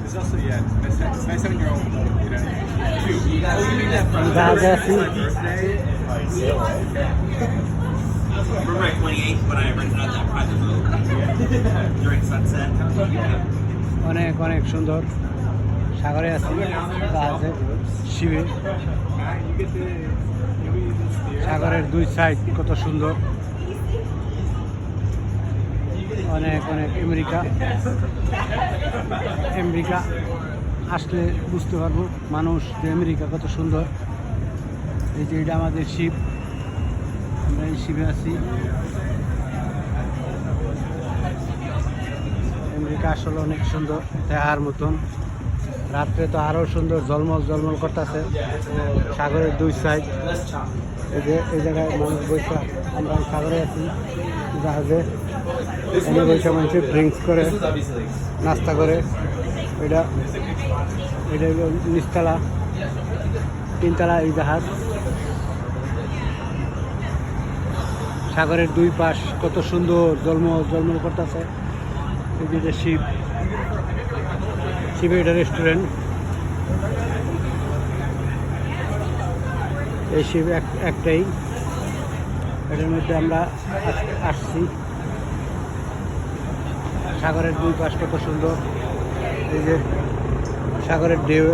There's also, yeah, my 7-year-old, you know, two. Oh, you need that for my birthday? Remember my 28th when I rented out that private boat during sunset? অনেক অনেক সুন্দর সাগরে আছে জাহাজে শিবে সাগরের দুই সাইড কত সুন্দর অনেক অনেক আমেরিকা আসলে বুঝতে পারবো মানুষ যে আমেরিকা কত সুন্দর এই যে এটা আমাদের শিপ আমরা এই শিবে আছি আমেরিকা আসলে অনেক সুন্দর দেখার মতন রাত্রে তো আরও সুন্দর ঝলমল করতেছে সাগরের দুই সাইড এই জায়গায় মানুষ বৈশা আমরা সাগরে আছি জাহাজে এনে বৈশা মানুষের ড্রিঙ্কস করে নাস্তা করে এটা হলো নিচতলা তিনতলা এই জাহাজ সাগরের দুই পাশ কত সুন্দর ঝলমল করতেছে এই যে শিবে এটা রেস্টুরেন্ট এই শিব একটাই এটার মধ্যে আমরা আসছি সাগরের দুই পাশ কত সুন্দর এই যে সাগরের ঢেউ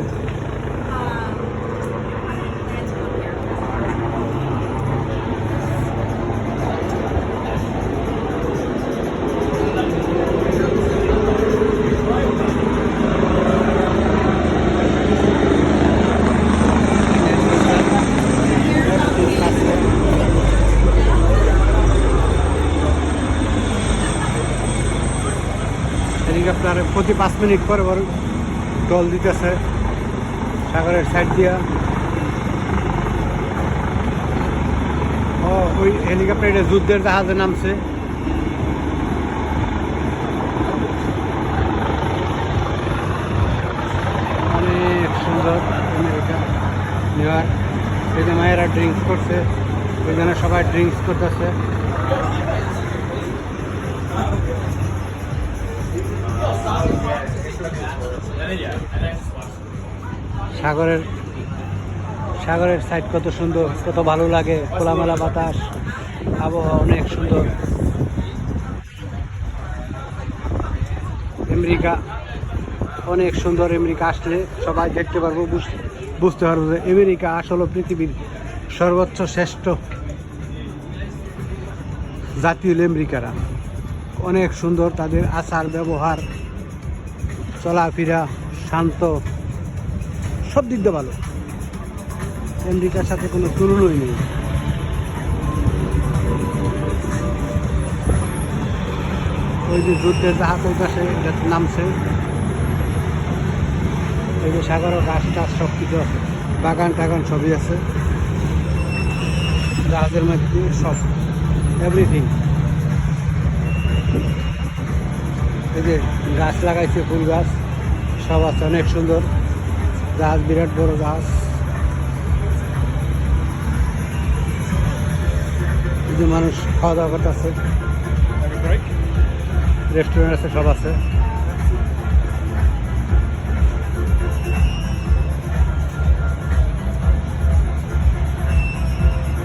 আপনার প্রতি 5 মিনিট পর জল দিতেছে সাগরের সাইড দিয়া ওই হেলিকপ্টার এটা যুদ্ধের জাহাজে নামছে অনেক সুন্দর আমেরিকা নিউ ইয়র্ক এই যে মায়েরা ড্রিঙ্কস করছে ওই জন্য সবাই ড্রিঙ্কস করতেছে সাগরের সাইড কত সুন্দর কত ভালো লাগে খোলামেলা বাতাস আবহাওয়া অনেক সুন্দর আমেরিকা অনেক সুন্দর আমেরিকা আসলে সবাই দেখতে পারবো বুঝতে পারবো যে আমেরিকা আসলে পৃথিবীর সর্বোচ্চ শ্রেষ্ঠ জাতীয় আমেরিকারা অনেক সুন্দর তাদের আচার ব্যবহার চলাফেরা শান্ত সব দিক দিয়ে ভালো আমেরিকার সাথে কোনো তুলনাই নেই ওই যে যুদ্ধের জাহাজ ওই পাশে নামছে এই যে সাগর গাছ টাছ সব কিছু আছে বাগান টাগান সবই আছে জাহাজের মধ্যে সব এভরিথিং এই যে গাছ লাগাইছে ফুল গাছ সব আছে অনেক সুন্দর জাহাজ বিরাট বড় জাহাজ যে মানুষ খাওয়া দাওয়া করতেছে রেস্টুরেন্ট আছে সব আছে